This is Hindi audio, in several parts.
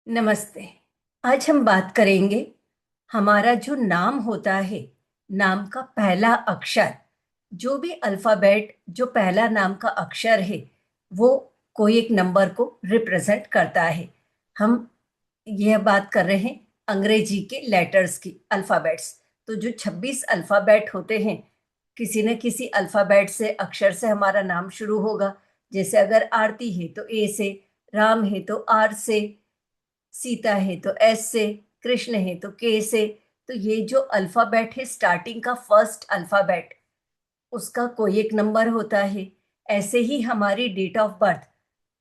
नमस्ते। आज हम बात करेंगे हमारा जो नाम होता है, नाम का पहला अक्षर। जो भी अल्फाबेट, जो पहला नाम का अक्षर है, वो कोई एक नंबर को रिप्रेजेंट करता है। हम यह बात कर रहे हैं अंग्रेजी के लेटर्स की, अल्फाबेट्स। तो जो 26 अल्फाबेट होते हैं, किसी न किसी अल्फाबेट से, अक्षर से हमारा नाम शुरू होगा। जैसे अगर आरती है तो ए से, राम है तो आर से, सीता है तो एस से, कृष्ण है तो के से। तो ये जो अल्फाबेट है, स्टार्टिंग का फर्स्ट अल्फाबेट, उसका कोई एक नंबर होता है। ऐसे ही हमारी date of birth,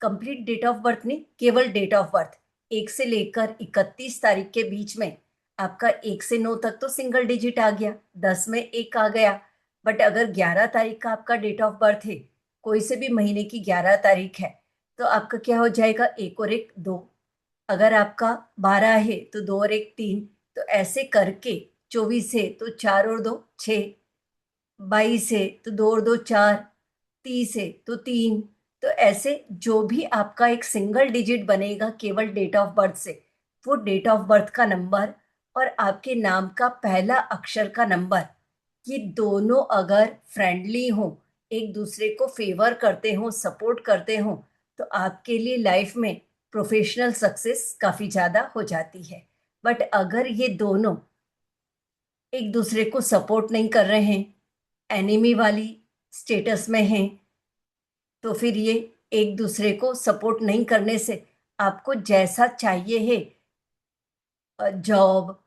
complete date of birth नहीं, केवल डेट ऑफ बर्थ, 1 से लेकर 31 तारीख के बीच में आपका 1 से 9 तक तो सिंगल डिजिट आ गया, 10 में एक आ गया। बट अगर 11 तारीख का आपका डेट ऑफ बर्थ है, कोई से भी महीने की 11 तारीख है, तो आपका क्या हो जाएगा? एक और एक दो। अगर आपका 12 है तो दो और एक तीन। तो ऐसे करके 24 है तो चार और दो छः, 22 है तो दो और दो चार, 30 है तो तीन। तो ऐसे जो भी आपका एक सिंगल डिजिट बनेगा केवल डेट ऑफ बर्थ से, वो डेट ऑफ बर्थ का नंबर और आपके नाम का पहला अक्षर का नंबर, ये दोनों अगर फ्रेंडली हो, एक दूसरे को फेवर करते हो, सपोर्ट करते हो, तो आपके लिए लाइफ में प्रोफेशनल सक्सेस काफी ज्यादा हो जाती है। बट अगर ये दोनों एक दूसरे को सपोर्ट नहीं कर रहे हैं, एनिमी वाली स्टेटस में हैं, तो फिर ये एक दूसरे को सपोर्ट नहीं करने से आपको जैसा चाहिए है, जॉब,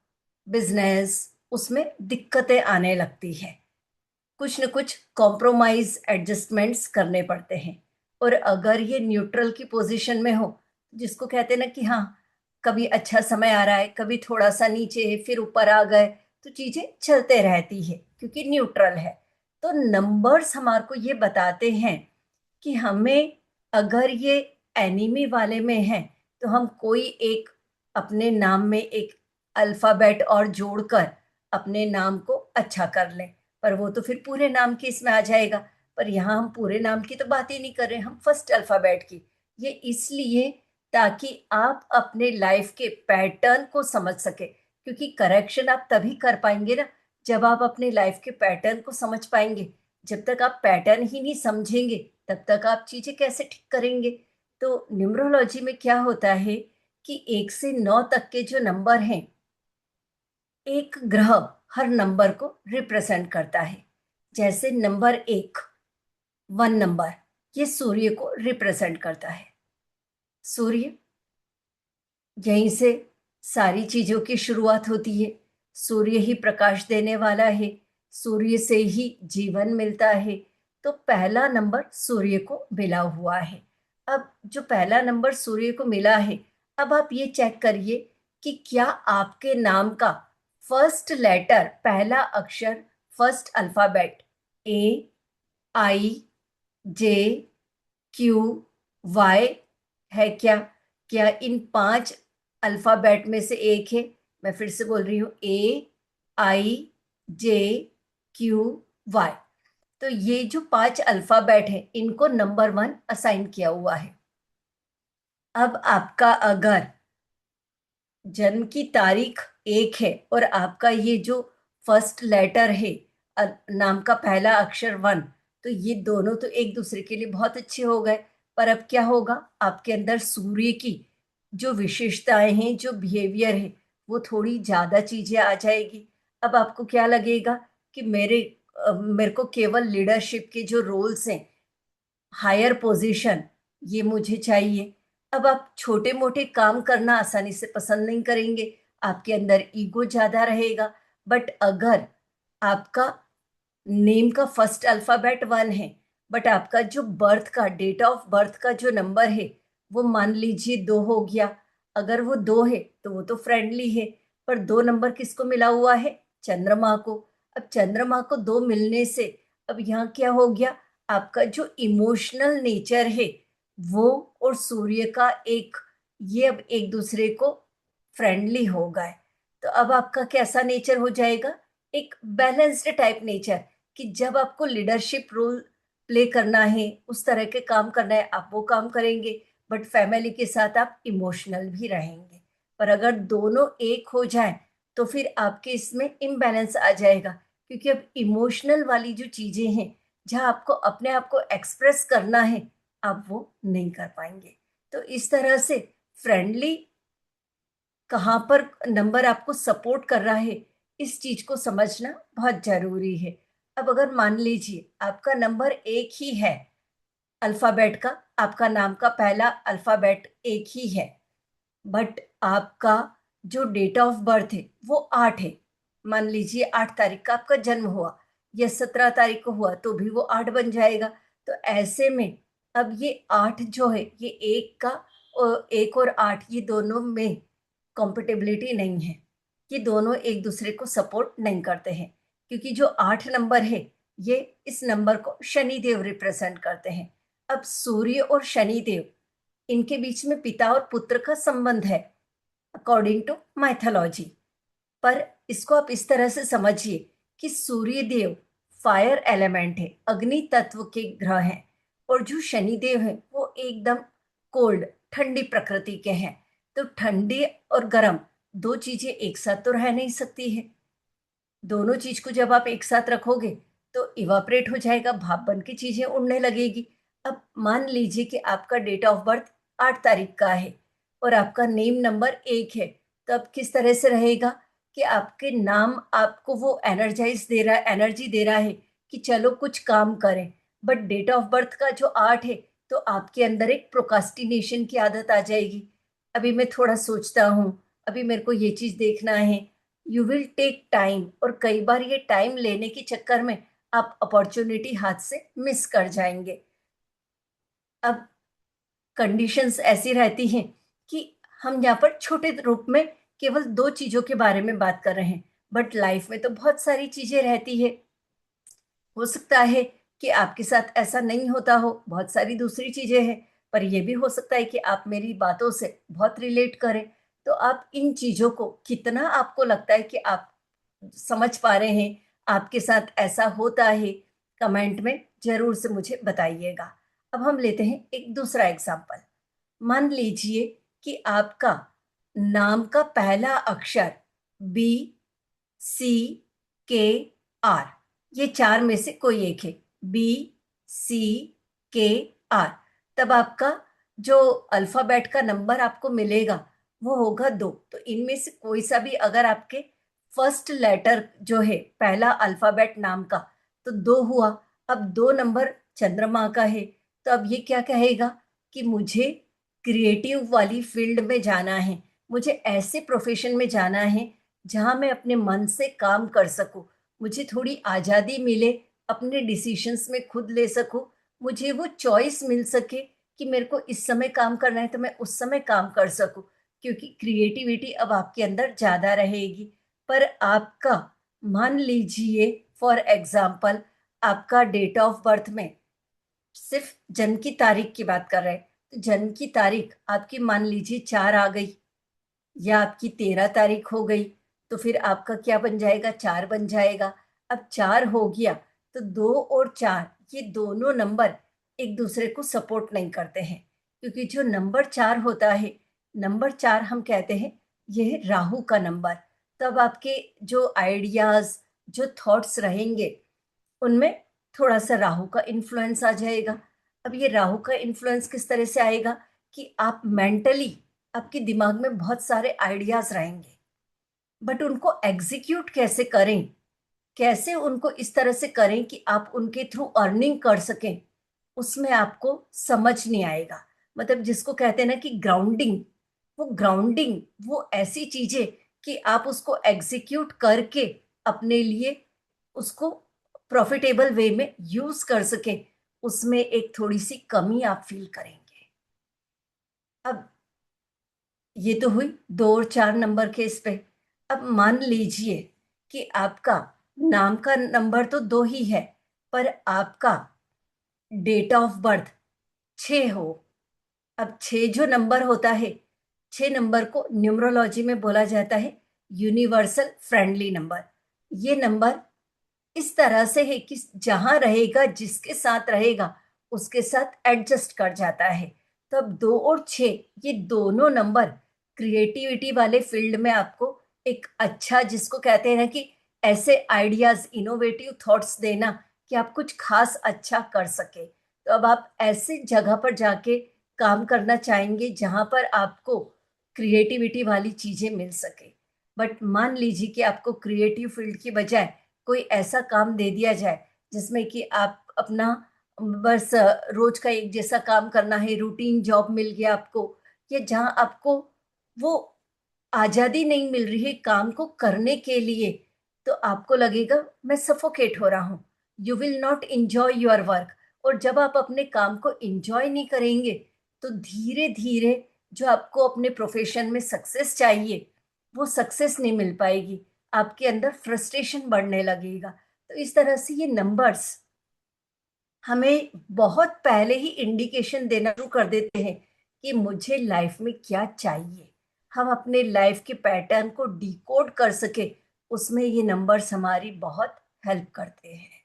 बिजनेस, उसमें दिक्कतें आने लगती है। कुछ न कुछ कॉम्प्रोमाइज एडजस्टमेंट्स करने पड़ते हैं। और अगर ये न्यूट्रल की पोजीशन में हो, जिसको कहते हैं ना कि हाँ, कभी अच्छा समय आ रहा है, कभी थोड़ा सा नीचे है, फिर ऊपर आ गए, तो चीजें चलते रहती है क्योंकि न्यूट्रल है। तो नंबर्स हमारे को ये बताते हैं कि हमें, अगर ये एनिमी वाले में है, तो हम कोई एक अपने नाम में एक अल्फाबेट और जोड़कर अपने नाम को अच्छा कर लें। पर वो तो फिर पूरे नाम की इसमें आ जाएगा। पर यहाँ हम पूरे नाम की तो बात ही नहीं कर रहे, हम फर्स्ट अल्फाबेट की। ये इसलिए ताकि आप अपने लाइफ के पैटर्न को समझ सके, क्योंकि करेक्शन आप तभी कर पाएंगे ना, जब आप अपने लाइफ के पैटर्न को समझ पाएंगे। जब तक आप पैटर्न ही नहीं समझेंगे, तब तक आप चीजें कैसे ठीक करेंगे? तो न्यूमरोलॉजी में क्या होता है कि 1 से 9 तक के जो नंबर हैं, एक ग्रह हर नंबर को रिप्रेजेंट करता है। जैसे नंबर 1, 1 नंबर, ये सूर्य को रिप्रेजेंट करता है। सूर्य, यहीं से सारी चीजों की शुरुआत होती है। सूर्य ही प्रकाश देने वाला है, सूर्य से ही जीवन मिलता है। तो पहला नंबर सूर्य को मिला हुआ है। अब जो पहला नंबर सूर्य को मिला है, अब आप ये चेक करिए कि क्या आपके नाम का फर्स्ट लेटर, पहला अक्षर, फर्स्ट अल्फाबेट, ए, आई, जे, क्यू, वाई है क्या? क्या इन 5 अल्फाबेट में से एक है? मैं फिर से बोल रही हूँ, ए, आई, जे, क्यू, वाई। तो ये जो 5 अल्फाबेट है, इनको नंबर 1 असाइन किया हुआ है। अब आपका अगर जन्म की तारीख एक है और आपका ये जो फर्स्ट लेटर है, नाम का पहला अक्षर 1, तो ये दोनों तो एक दूसरे के लिए बहुत अच्छे हो गए। पर अब क्या होगा? आपके अंदर सूर्य की जो विशेषताएं हैं, जो बिहेवियर है, वो थोड़ी ज्यादा चीजें आ जाएगी। अब आपको क्या लगेगा कि मेरे को केवल लीडरशिप के जो रोल्स हैं, हायर पोजीशन, ये मुझे चाहिए। अब आप छोटे मोटे काम करना आसानी से पसंद नहीं करेंगे, आपके अंदर ईगो ज्यादा रहेगा। बट अगर आपका नेम का फर्स्ट अल्फाबेट 1 है, बट आपका जो बर्थ का, डेट ऑफ बर्थ का जो नंबर है, वो मान लीजिए 2 हो गया। अगर वो 2 है तो वो तो फ्रेंडली है। पर 2 नंबर किसको मिला हुआ है? चंद्रमा को। अब चंद्रमा को 2 मिलने से अब यहाँ क्या हो गया? आपका जो इमोशनल नेचर है, वो और सूर्य का एक, ये अब एक दूसरे को फ्रेंडली हो गए। तो अब आपका कैसा नेचर हो जाएगा? एक बैलेंस्ड टाइप नेचर, कि जब आपको लीडरशिप रोल प्ले करना है, उस तरह के काम करना है, आप वो काम करेंगे। बट फैमिली के साथ आप इमोशनल भी रहेंगे। पर अगर दोनों एक हो जाए तो फिर आपके इसमें इम्बैलेंस आ जाएगा, क्योंकि अब इमोशनल वाली जो चीजें हैं, जहाँ आपको अपने आप को एक्सप्रेस करना है, आप वो नहीं कर पाएंगे। तो इस तरह से फ्रेंडली कहाँ पर नंबर आपको सपोर्ट कर रहा है, इस चीज को समझना बहुत जरूरी है। अब अगर मान लीजिए आपका नंबर एक ही है, अल्फाबेट का, आपका नाम का पहला अल्फाबेट एक ही है, बट आपका जो डेट ऑफ बर्थ है वो 8 है। मान लीजिए 8 तारीख का आपका जन्म हुआ, या 17 तारीख को हुआ, तो भी वो 8 बन जाएगा। तो ऐसे में अब ये 8 जो है, ये एक का और एक और 8, ये दोनों में कॉम्पिटेबिलिटी नहीं है, ये दोनों एक दूसरे को सपोर्ट नहीं करते हैं, क्योंकि जो 8 नंबर है, ये इस नंबर को शनिदेव रिप्रेजेंट करते हैं। अब सूर्य और शनिदेव, इनके बीच में पिता और पुत्र का संबंध है अकॉर्डिंग टू माइथोलॉजी। पर इसको आप इस तरह से समझिए कि सूर्य देव फायर एलिमेंट है, अग्नि तत्व के ग्रह हैं, और जो शनिदेव है वो एकदम कोल्ड, ठंडी प्रकृति के हैं। तो ठंडी और गर्म दो चीजें एक साथ तो रह नहीं सकती है। दोनों चीज को जब आप एक साथ रखोगे तो इवापरेट हो जाएगा, भाप बन के चीजें उड़ने लगेगी। अब मान लीजिए कि आपका डेट ऑफ बर्थ 8 तारीख का है और आपका नेम नंबर 1 है, तो अब किस तरह से रहेगा कि आपके नाम आपको वो एनर्जाइज दे रहा है, एनर्जी दे रहा है कि चलो कुछ काम करें। बट डेट ऑफ बर्थ का जो 8 है, तो आपके अंदर एक प्रोकास्टिनेशन की आदत आ जाएगी। अभी मैं थोड़ा सोचता हूँ, अभी मेरे को ये चीज देखना है, यू विल टेक टाइम, और कई बार ये टाइम लेने के चक्कर में आप अपॉर्चुनिटी हाथ से मिस कर जाएंगे। अब कंडीशंस ऐसी रहती हैं कि हम यहाँ पर छोटे रूप में केवल दो चीजों के बारे में बात कर रहे हैं, बट लाइफ में तो बहुत सारी चीजें रहती है। हो सकता है कि आपके साथ ऐसा नहीं होता हो, बहुत सारी दूसरी चीजें हैं, पर यह भी हो सकता है कि आप मेरी बातों से बहुत रिलेट करें। तो आप इन चीजों को कितना आपको लगता है कि आप समझ पा रहे हैं, आपके साथ ऐसा होता है, कमेंट में जरूर से मुझे बताइएगा। अब हम लेते हैं एक दूसरा एग्जाम्पल। मान लीजिए कि आपका नाम का पहला अक्षर बी, सी, के, आर, ये चार में से कोई एक है, बी, सी, के, आर। तब आपका जो अल्फाबेट का नंबर आपको मिलेगा वो होगा 2। तो इनमें से कोई सा भी अगर आपके फर्स्ट लेटर जो है पहला अल्फाबेट नाम का, तो 2 हुआ। अब 2 नंबर चंद्रमा का है, तो अब ये क्या कहेगा कि मुझे क्रिएटिव वाली फील्ड में जाना है, मुझे ऐसे प्रोफेशन में जाना है जहां मैं अपने मन से काम कर सकूं, मुझे थोड़ी आज़ादी मिले, अपने डिसीशंस में खुद ले सकूं, मुझे वो चॉइस मिल सके कि मेरे को इस समय काम करना है तो मैं उस समय काम कर सकूं, क्योंकि क्रिएटिविटी अब आपके अंदर ज़्यादा रहेगी। पर आपका, मान लीजिए फॉर एग्जाम्पल, आपका डेट ऑफ बर्थ में सिर्फ जन्म की तारीख की बात कर रहे हैं, तो जन्म की तारीख आपकी मान लीजिए 4 आ गई, या आपकी 13 तारीख हो गई, तो फिर आपका क्या बन जाएगा, 4 बन जाएगा। अब 4 हो गया, तो 2 और 4, ये दोनों नंबर एक दूसरे को सपोर्ट नहीं करते हैं, क्योंकि जो नंबर 4 होता है, नंबर 4 हम कहते हैं यह है राहु का नंबर। तब आपके जो आइडियाज, जो थॉट्स रहेंगे, उनमें थोड़ा सा राहु का इन्फ्लुएंस आ जाएगा। अब ये राहु का इन्फ्लुएंस किस तरह से आएगा कि आप मेंटली, आपके दिमाग में बहुत सारे आइडियाज रहेंगे, बट उनको एग्जीक्यूट कैसे करें, कैसे उनको इस तरह से करें कि आप उनके थ्रू अर्निंग कर सकें, उसमें आपको समझ नहीं आएगा। मतलब जिसको कहते हैं ना कि ग्राउंडिंग, वो ग्राउंडिंग, वो ऐसी चीजें कि आप उसको एग्जीक्यूट करके अपने लिए उसको प्रॉफिटेबल वे में यूज कर सकें, उसमें एक थोड़ी सी कमी आप फील करेंगे। अब ये तो हुई 2 और 4 नंबर के इस पे। अब मान लीजिए कि आपका नाम का नंबर तो 2 ही है, पर आपका डेट ऑफ बर्थ 6 हो। अब 6 जो नंबर होता है, 6 नंबर को न्यूमरोलॉजी में बोला जाता है यूनिवर्सल फ्रेंडली नंबर। ये नंबर इस तरह से है कि जहां रहेगा, जिसके साथ रहेगा, उसके साथ एडजस्ट कर जाता है। तो अब 2 और 6, ये दोनों नंबर क्रिएटिविटी वाले फील्ड में आपको एक अच्छा, जिसको कहते हैं ना कि ऐसे आइडियाज, इनोवेटिव थॉट्स देना कि आप कुछ खास अच्छा कर सके। तो अब आप ऐसे जगह पर जाके काम करना चाहेंगे जहां पर आपको क्रिएटिविटी वाली चीजें मिल सके। बट मान लीजिए कि आपको क्रिएटिव फील्ड की बजाय कोई ऐसा काम दे दिया जाए जिसमें कि आप अपना बस रोज का एक जैसा काम करना है, रूटीन जॉब मिल गया आपको, या जहां आपको वो आजादी नहीं मिल रही है काम को करने के लिए, तो आपको लगेगा मैं सफोकेट हो रहा हूँ। You will not enjoy your work. और जब आप अपने काम को इंजॉय नहीं करेंगे तो धीरे धीरे जो आपको अपने प्रोफेशन में सक्सेस चाहिए वो सक्सेस नहीं मिल पाएगी। आपके अंदर फ्रस्ट्रेशन बढ़ने लगेगा। तो इस तरह से ये नंबर्स हमें बहुत पहले ही इंडिकेशन देना शुरू कर देते हैं कि मुझे लाइफ में क्या चाहिए। हम अपने लाइफ के पैटर्न को डिकोड कर सके, उसमें ये नंबर्स हमारी बहुत हेल्प करते हैं।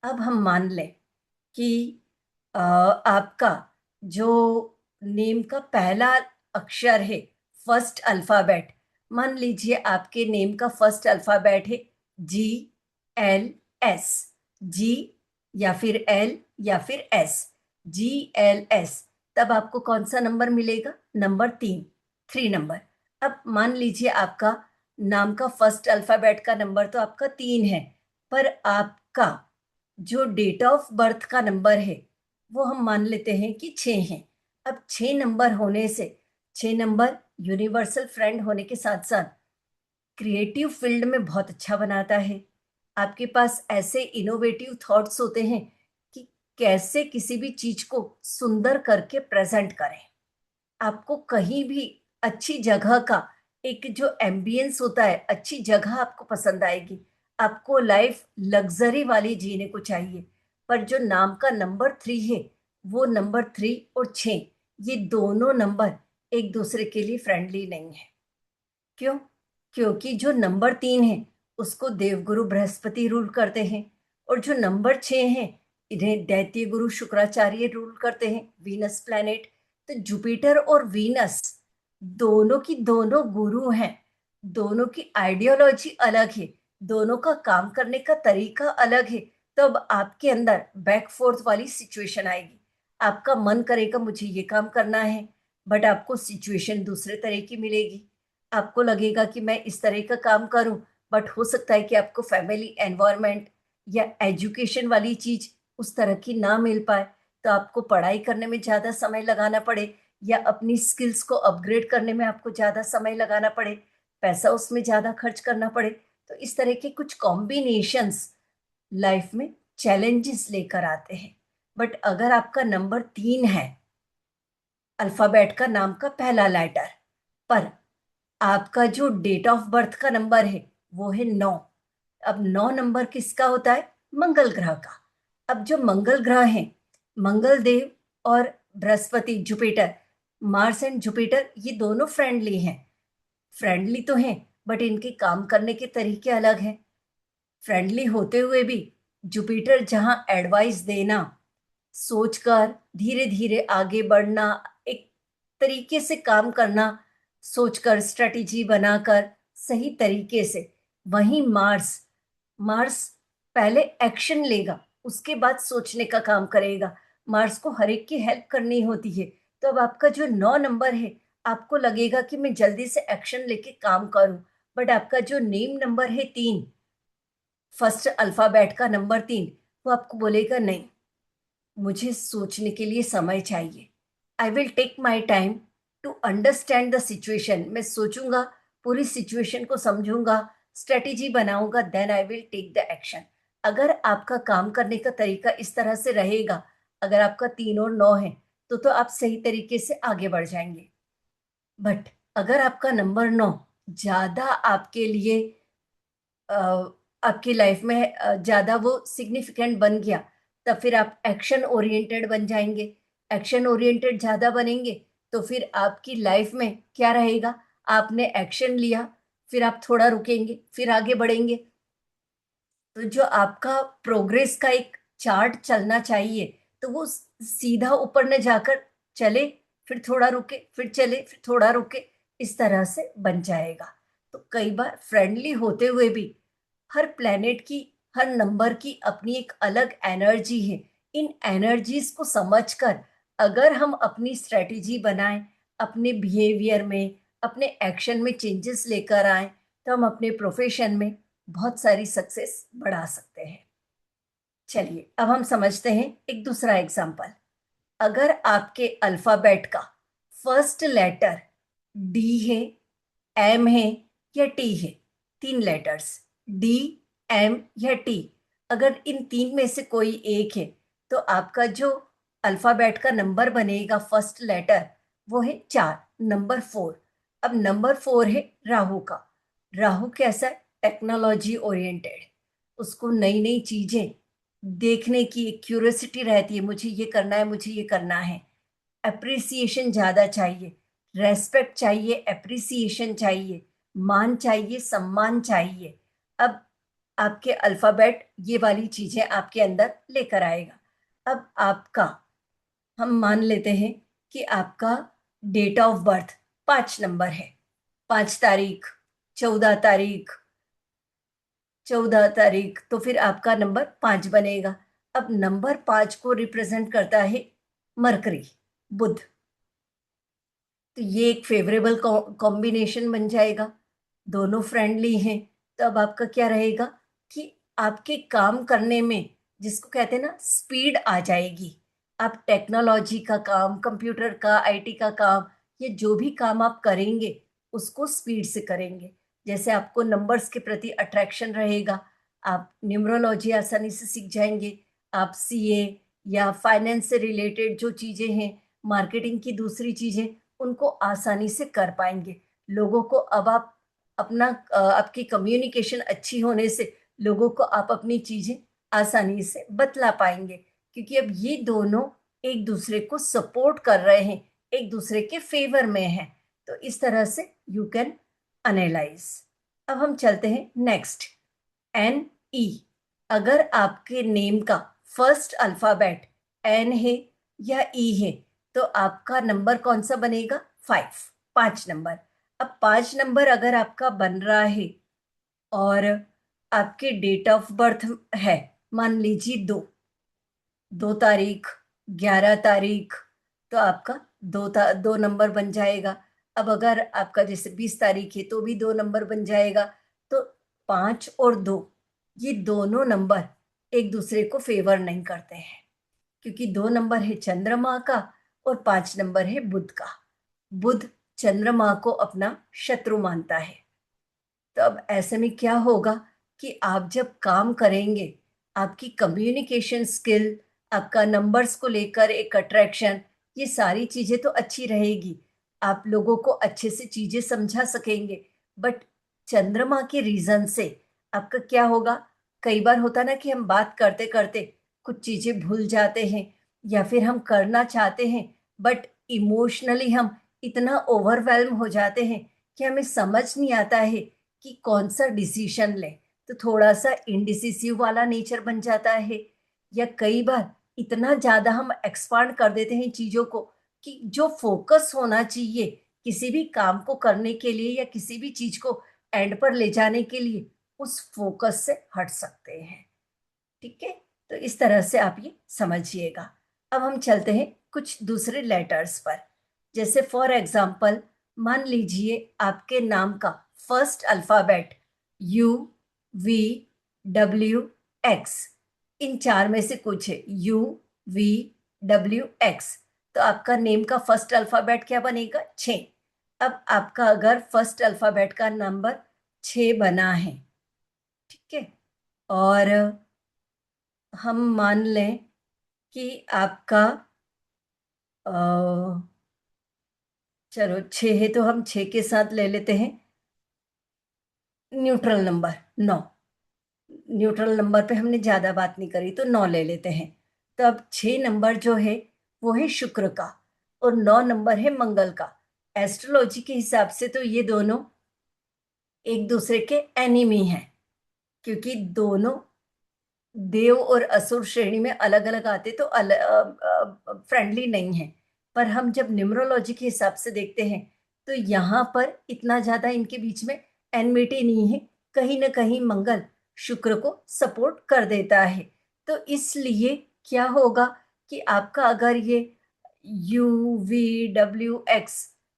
अब हम मान लें कि आपका जो नेम का पहला अक्षर है, फर्स्ट अल्फाबेट, मान लीजिए आपके नेम का फर्स्ट अल्फाबेट है GLS। जी या फिर एल या फिर एस, GLS। तब आपको कौन सा नंबर मिलेगा? Number 3, 3 number. अब मान लीजिए आपका नाम का फर्स्ट अल्फाबेट का नंबर तो आपका 3 है, पर आपका जो डेट ऑफ बर्थ का नंबर है वो हम मान लेते हैं कि 6 है। अब 6 नंबर होने से, 6 नंबर यूनिवर्सल फ्रेंड होने के साथ साथ क्रिएटिव फील्ड में बहुत अच्छा बनाता है। आपके पास ऐसे इनोवेटिव थॉट्स होते हैं कि कैसे किसी भी चीज को सुंदर करके प्रेजेंट करें। आपको कहीं भी अच्छी जगह का एक जो एम्बियंस होता है, अच्छी जगह आपको पसंद आएगी। आपको लाइफ लग्जरी वाली जीने को चाहिए। पर जो नाम का नंबर 3 है, वो नंबर 3 और 6, ये दोनों नंबर एक दूसरे के लिए फ्रेंडली नहीं है। क्यों? क्योंकि जो नंबर 3 है उसको देवगुरु बृहस्पति रूल करते हैं, और जो नंबर 6 है इन्हें दैत्य गुरु शुक्राचार्य रूल करते हैं, वीनस प्लैनेट। तो जुपिटर और वीनस दोनों की दोनों गुरु हैं। दोनों की आइडियोलॉजी अलग है, दोनों का काम करने का तरीका अलग है। तो अब आपके अंदर बैक फोर्थ वाली सिचुएशन आएगी। आपका मन करेगा मुझे ये काम करना है, बट आपको सिचुएशन दूसरे तरह की मिलेगी। आपको लगेगा कि मैं इस तरह का काम करूं, बट हो सकता है कि आपको फैमिली एनवायरनमेंट या एजुकेशन वाली चीज उस तरह की ना मिल पाए। तो आपको पढ़ाई करने में ज्यादा समय लगाना पड़े, या अपनी स्किल्स को अपग्रेड करने में आपको ज्यादा समय लगाना पड़े, पैसा उसमें ज्यादा खर्च करना पड़े। तो इस तरह के कुछ कॉम्बिनेशंस लाइफ में चैलेंजेस लेकर आते हैं। बट अगर आपका नंबर 3 है, अल्फाबेट का नाम का पहला लेटर, पर आपका जो डेट ऑफ बर्थ का नंबर है वो है 9। अब 9 नंबर किसका होता है? मंगल ग्रह का। अब जो मंगल ग्रह है, मंगल देव और Brihaspati, Jupiter, Mars and Jupiter, ये दोनों फ्रेंडली हैं। फ्रेंडली तो हैं, बट इनके काम करने के तरीके अलग हैं। फ्रेंडली होते हुए भी जुपिटर जहां एडवाइस देना, सोचकर धीरे धीरे आगे बढ़ना, एक तरीके से काम करना, सोचकर स्ट्रेटेजी बनाकर सही तरीके से, वहीं मार्स, मार्स पहले एक्शन लेगा, उसके बाद सोचने का काम करेगा। मार्स को हर एक की हेल्प करनी होती है। तो अब आपका जो 9 नंबर है, आपको लगेगा कि मैं जल्दी से एक्शन लेके काम करूं, बट आपका जो नेम नंबर है 3, फर्स्ट अल्फाबेट का नंबर 3, वो आपको बोलेगा नहीं, मुझे सोचने के लिए समय चाहिए। I will take my time to understand the situation. मैं सोचूंगा, पूरी सिचुएशन को समझूंगा, स्ट्रेटेजी बनाऊंगा, then I will take the action. अगर आपका काम करने का तरीका इस तरह से रहेगा, अगर आपका 3 और 9 है, तो आप सही तरीके से आगे बढ़ जाएंगे। बट अगर आपका नंबर 9 ज्यादा आपके लिए अ, आपकी लाइफ में ज्यादा वो सिग्निफिकेंट बन गया, तब फिर आप एक्शन ओरिएंटेड बन जाएंगे। एक्शन ओरिएंटेड ज्यादा बनेंगे तो फिर आपकी लाइफ में क्या रहेगा? आपने एक्शन लिया, फिर आप थोड़ा रुकेंगे, फिर आगे बढ़ेंगे। तो जो आपका प्रोग्रेस का एक चार्ट चलना चाहिए, तो वो सीधा ऊपर न जाकर चले, फिर थोड़ा रुके, फिर चले, फिर थोड़ा रुके, इस तरह से बन जाएगा। तो कई बार फ्रेंडली होते हुए भी हर प्लेनेट की, हर नंबर की अपनी एक अलग एनर्जी है। इन एनर्जीज को समझकर अगर हम अपनी स्ट्रेटेजी बनाएं, अपने बिहेवियर में, अपने एक्शन में चेंजेस लेकर आए, तो हम अपने प्रोफेशन में बहुत सारी सक्सेस बढ़ा सकते हैं। चलिए अब हम समझते हैं एक दूसरा एग्जाम्पल। अगर आपके अल्फाबेट का फर्स्ट लेटर डी है, एम है या टी है, तीन लेटर्स डी, एम या टी, अगर इन तीन में से कोई एक है, तो आपका जो अल्फाबेट का नंबर बनेगा फर्स्ट लेटर, वो है 4, नंबर 4। अब नंबर 4 है राहु का। राहु कैसा है? Technology oriented. उसको नई नई चीजें देखने की एक क्यूरियोसिटी रहती है, मुझे ये करना है, मुझे ये करना है। अप्रिसिएशन ज्यादा चाहिए, रेस्पेक्ट चाहिए, अप्रिसिएशन चाहिए, मान चाहिए, सम्मान चाहिए। अब आपके अल्फाबेट ये वाली चीजें आपके अंदर लेकर आएगा। अब आपका, हम मान लेते हैं कि आपका डेट ऑफ बर्थ 5 नंबर है, 5 तारीख, 14 तारीख, 14 तारीख, तो फिर आपका नंबर 5 बनेगा। अब नंबर 5 को रिप्रेजेंट करता है मरकरी, बुध। तो ये एक फेवरेबल कॉम्बिनेशन बन जाएगा, दोनों फ्रेंडली हैं। तो अब आपका क्या रहेगा कि आपके काम करने में, जिसको कहते हैं ना, स्पीड आ जाएगी। आप टेक्नोलॉजी का काम, कंप्यूटर का, आईटी का काम, ये जो भी काम आप करेंगे उसको स्पीड से करेंगे। जैसे आपको नंबर्स के प्रति अट्रैक्शन रहेगा, आप न्यूमरोलॉजी आसानी से सीख जाएंगे। आप सीए या फाइनेंस से रिलेटेड जो चीज़ें हैं, मार्केटिंग की दूसरी चीज़ें, उनको आसानी से कर पाएंगे। लोगों को अब आप अपना आपकी कम्युनिकेशन अच्छी होने से लोगों को आप अपनी चीजें आसानी से बतला पाएंगे, क्योंकि अब ये दोनों एक दूसरे को सपोर्ट कर रहे हैं, एक दूसरे के फेवर में हैं। तो इस तरह से यू कैन एनालाइज। अब हम चलते हैं नेक्स्ट, एन ई। अगर आपके नेम का फर्स्ट अल्फाबेट एन है या ई है, तो आपका नंबर कौन सा बनेगा? 5, 5 नंबर। अब 5 नंबर अगर आपका बन रहा है और आपके डेट ऑफ बर्थ है, मान लीजिए 2 तारीख, 11 तारीख, तो आपका 2 नंबर बन जाएगा। अब अगर आपका जैसे 20 तारीख है तो भी 2 नंबर बन जाएगा। तो 5 और 2, ये दोनों नंबर एक दूसरे को फेवर नहीं करते हैं, क्योंकि 2 नंबर है चंद्रमा का और 5 नंबर है बुध का। बुध चंद्रमा को अपना शत्रु मानता है। तो अब ऐसे में क्या होगा कि आप जब काम करेंगे, आपकी कम्युनिकेशन स्किल, आपका नंबर्स को लेकर एक अट्रैक्शन, ये सारी चीजें तो अच्छी रहेगी, आप लोगों को अच्छे से चीजें समझा सकेंगे। बट चंद्रमा के रीजन से आपका क्या होगा, कई बार होता ना कि हम बात करते करते कुछ चीजें भूल जाते हैं, या फिर हम करना चाहते हैं बट इमोशनली हम इतना ओवरवेल्म हो जाते हैं कि हमें समझ नहीं आता है कि कौन सा डिसीजन ले। तो थोड़ा सा इंडिसिसिव वाला नेचर बन जाता है, या कई बार इतना ज्यादा हम एक्सपांड कर देते हैं चीजों को कि जो फोकस होना चाहिए किसी भी काम को करने के लिए या किसी भी चीज को एंड पर ले जाने के लिए, उस फोकस से हट सकते हैं। ठीक है, तो इस तरह से आप ये समझिएगा। अब हम चलते हैं कुछ दूसरे लेटर्स पर। जैसे फॉर एग्जाम्पल, मान लीजिए आपके नाम का first alphabet U, V, W, X, इन चार में से कुछ है, यू, वी, डब्ल्यू, एक्स। तो आपका नेम का फर्स्ट अल्फाबेट क्या बनेगा? 6। अब आपका अगर फर्स्ट अल्फाबेट का नंबर 6 बना है, ठीक है, और हम मान लें कि आपका चलो 6 है तो हम 6 के साथ ले लेते हैं न्यूट्रल नंबर 9। न्यूट्रल नंबर पे हमने ज्यादा बात नहीं करी तो 9 ले लेते हैं। तो अब 6 नंबर जो है वो है शुक्र का, और 9 नंबर है मंगल का। एस्ट्रोलॉजी के हिसाब से तो ये दोनों एक दूसरे के एनिमी हैं, क्योंकि दोनों देव और असुर श्रेणी में अलग अलग आते, तो फ्रेंडली नहीं है। पर हम जब न्यूमरोलॉजी के हिसाब से देखते हैं तो यहाँ पर इतना ज़्यादा इनके बीच में एनमिटी नहीं है, कहीं ना कहीं मंगल शुक्र को सपोर्ट कर देता है। तो इसलिए क्या होगा कि आपका अगर ये UVWX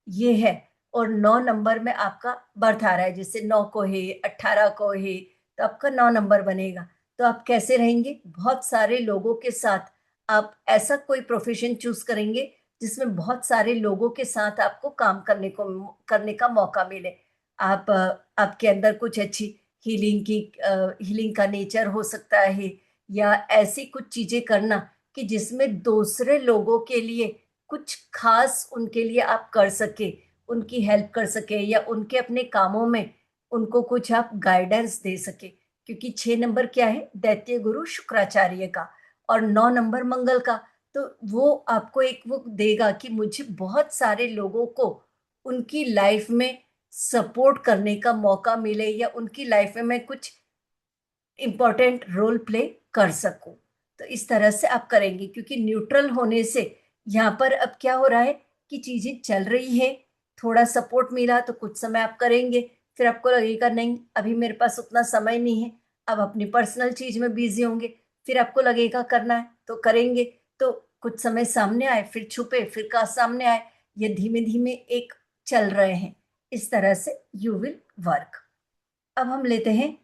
ये है और 9 नंबर में आपका बर्थ आ रहा है, जैसे 9 को है, 18 को है, तो आपका 9 नंबर बनेगा। तो आप कैसे रहेंगे? बहुत सारे लोगों के साथ आप ऐसा कोई प्रोफेशन चूज करेंगे जिसमें बहुत सारे लोगों के साथ आपको काम करने का मौका मिले। आपके अंदर कुछ अच्छी हीलिंग का नेचर हो सकता है, या ऐसी कुछ चीजें करना कि जिसमें दूसरे लोगों के लिए कुछ खास उनके लिए आप कर सके, उनकी हेल्प कर सके, या उनके अपने कामों में उनको कुछ आप गाइडेंस दे सके। क्योंकि 6 नंबर क्या है? दैत्य गुरु शुक्राचार्य का, और 9 नंबर मंगल का। तो वो आपको एक वो देगा कि मुझे बहुत सारे लोगों को उनकी लाइफ में सपोर्ट करने का मौका मिले, या उनकी लाइफ में मैं कुछ इंपॉर्टेंट रोल प्ले कर सकूं। तो इस तरह से आप करेंगे, क्योंकि न्यूट्रल होने से यहाँ पर अब क्या हो रहा है कि चीजें चल रही है, थोड़ा सपोर्ट मिला तो कुछ समय आप करेंगे, फिर आपको लगेगा नहीं अभी मेरे पास उतना समय नहीं है, अब अपनी पर्सनल चीज में बिजी होंगे, फिर आपको लगेगा करना है तो करेंगे। तो कुछ समय सामने आए, फिर छुपे, फिर का सामने आए, ये धीमे धीमे एक चल रहे हैं। इस तरह से यू विल वर्क। अब हम लेते हैं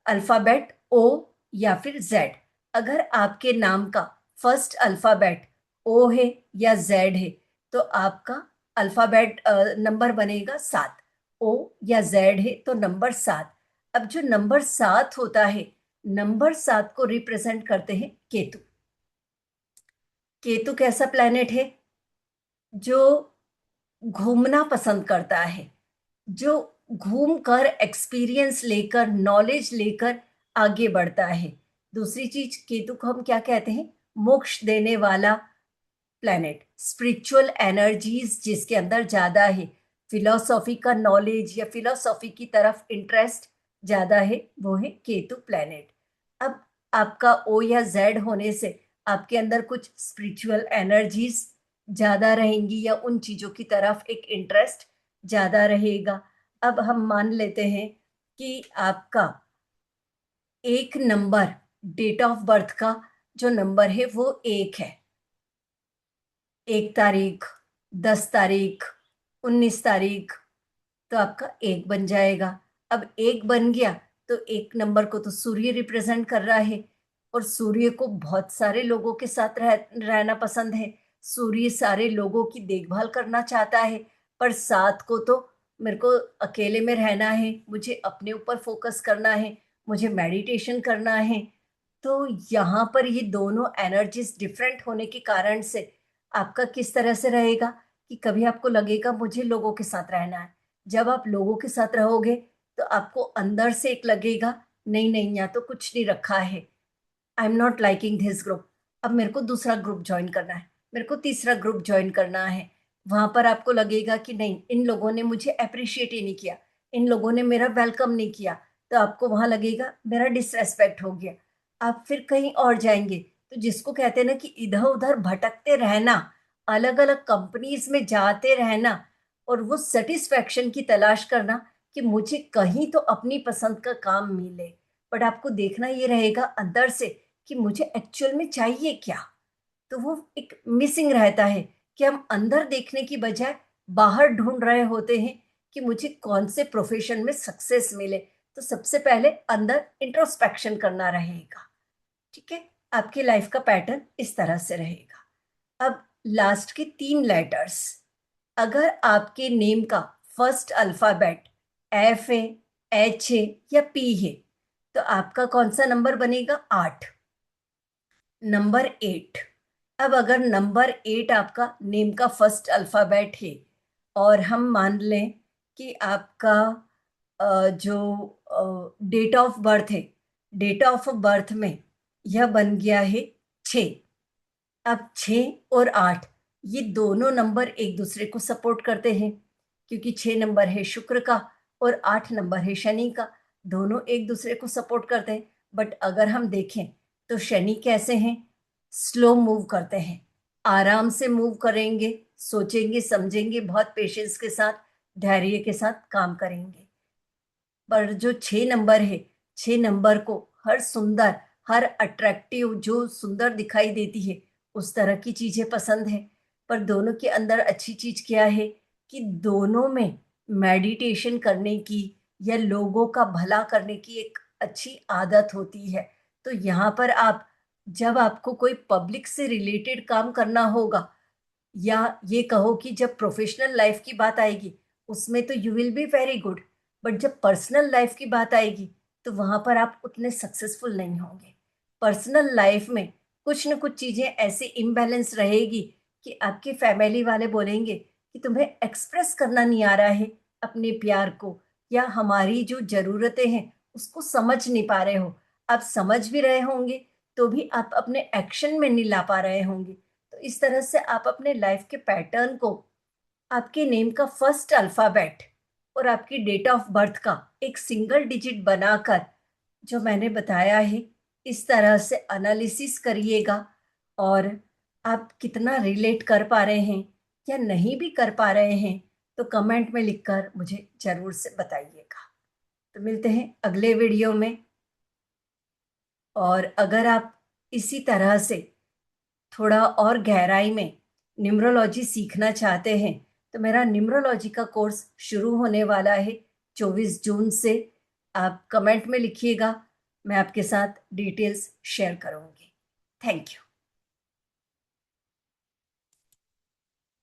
अल्फाबेट ओ या फिर जेड। अगर आपके नाम का फर्स्ट अल्फाबेट ओ है या जेड है, तो आपका अल्फाबेट नंबर बनेगा 7। ओ या जेड है तो नंबर 7। अब जो नंबर 7 होता है, नंबर 7 को रिप्रेजेंट करते हैं केतु। केतु कैसा प्लेनेट है? जो घूमना पसंद करता है, जो घूम कर एक्सपीरियंस लेकर नॉलेज लेकर आगे बढ़ता है। दूसरी चीज, केतु को हम क्या कहते हैं? मोक्ष देने वाला प्लेनेट, स्पिरिचुअल एनर्जीज जिसके अंदर ज्यादा है, फिलोसॉफी का नॉलेज या फिलोसॉफी की तरफ इंटरेस्ट ज्यादा है, वो है केतु प्लेनेट। अब आपका ओ या जेड होने से आपके अंदर कुछ स्पिरिचुअल एनर्जीज ज्यादा रहेंगी, या उन चीजों की तरफ एक इंटरेस्ट ज्यादा रहेगा। अब हम मान लेते हैं कि आपका एक नंबर, डेट ऑफ बर्थ का जो नंबर है वो 1 है। 1 तारीख, 10 तारीख, 19 तारीख, तो आपका 1 बन जाएगा। अब 1 बन गया तो एक नंबर को तो सूर्य रिप्रेजेंट कर रहा है, और सूर्य को बहुत सारे लोगों के साथ रहना पसंद है। सूर्य सारे लोगों की देखभाल करना चाहता है, पर 7 को तो मेरे को अकेले में रहना है, मुझे अपने ऊपर फोकस करना है, मुझे मेडिटेशन करना है। तो यहाँ पर ये दोनों एनर्जीज डिफरेंट होने के कारण से आपका किस तरह से रहेगा कि कभी आपको लगेगा मुझे लोगों के साथ रहना है। जब आप लोगों के साथ रहोगे तो आपको अंदर से एक लगेगा नहीं नहीं, यहाँ तो कुछ नहीं रखा है, I am not liking this group, अब मेरे को दूसरा ग्रुप ज्वाइन करना है, मेरे को तीसरा ग्रुप ज्वाइन करना है। वहां पर आपको लगेगा कि नहीं, इन लोगों ने मुझे अप्रिशिएट ही नहीं किया, इन लोगों ने मेरा वेलकम नहीं किया, तो आपको वहां लगेगा मेरा डिसरेस्पेक्ट हो गया। आप फिर कहीं और जाएंगे। तो जिसको कहते हैं ना कि इधर उधर भटकते रहना, अलग अलग कंपनीज में जाते रहना, और वो सेटिस्फेक्शन की तलाश करना कि मुझे कहीं तो अपनी पसंद का काम मिले। बट आपको देखना ये रहेगा अंदर से कि मुझे एक्चुअल में चाहिए क्या। तो वो एक मिसिंग रहता है कि हम अंदर देखने की बजाय बाहर ढूंढ रहे होते हैं कि मुझे कौन से प्रोफेशन में सक्सेस मिले। तो सबसे पहले अंदर इंट्रोस्पेक्शन करना रहेगा। ठीक है, आपकी लाइफ का पैटर्न इस तरह से रहेगा। अब लास्ट के 3 लेटर्स, अगर आपके नेम का फर्स्ट अल्फाबेट एफ है, एच है, या पी है, तो आपका कौन सा नंबर बनेगा? 8, नंबर 8। अब अगर नंबर 8 आपका नेम का फर्स्ट अल्फाबेट है, और हम मान लें कि आपका जो डेट ऑफ बर्थ है, डेट ऑफ बर्थ में यह बन गया है 6। अब 6 और 8, ये दोनों नंबर एक दूसरे को सपोर्ट करते हैं, क्योंकि 6 नंबर है शुक्र का और 8 नंबर है शनि का। दोनों एक दूसरे को सपोर्ट करते हैं। बट अगर हम देखें तो शनि कैसे हैं? स्लो मूव करते हैं, आराम से मूव करेंगे, सोचेंगे समझेंगे बहुत पेशेंस के साथ, धैर्य के साथ काम करेंगे। पर जो 6 नंबर है, 6 नंबर को हर सुंदर, हर अट्रैक्टिव, जो सुंदर दिखाई देती है उस तरह की चीजें पसंद है। पर दोनों के अंदर अच्छी चीज क्या है कि दोनों में मेडिटेशन करने की या लोगों का भला करने की एक अच्छी आदत होती है। तो यहाँ पर आप, जब आपको कोई पब्लिक से रिलेटेड काम करना होगा, या ये कहो कि जब प्रोफेशनल लाइफ की बात आएगी उसमें तो you will be very good, but जब पर्सनल लाइफ की बात आएगी तो वहां पर आप उतने सक्सेसफुल नहीं होंगे। पर्सनल लाइफ में कुछ न कुछ चीजें ऐसे इम्बैलेंस रहेगी कि आपके फैमिली वाले बोलेंगे कि तुम्हें एक्सप्रेस करना नहीं आ रहा है अपने प्यार को, या हमारी जो जरूरतें हैं उसको समझ नहीं पा रहे हो। आप समझ भी रहे होंगे तो भी आप अपने एक्शन में नहीं ला पा रहे होंगे। तो इस तरह से आप अपने लाइफ के पैटर्न को आपके नेम का फर्स्ट अल्फाबेट और आपकी डेट ऑफ बर्थ का एक सिंगल डिजिट बनाकर, जो मैंने बताया है, इस तरह से एनालिसिस करिएगा। और आप कितना रिलेट कर पा रहे हैं या नहीं भी कर पा रहे हैं तो कमेंट में लिखकर मुझे जरूर से बताइएगा। तो मिलते हैं अगले वीडियो में। और अगर आप इसी तरह से थोड़ा और गहराई में न्यूमरोलॉजी सीखना चाहते हैं तो मेरा न्यूमरोलॉजी का कोर्स शुरू होने वाला है 24 जून से। आप कमेंट में लिखिएगा, मैं आपके साथ डिटेल्स शेयर करूंगी। Thank you.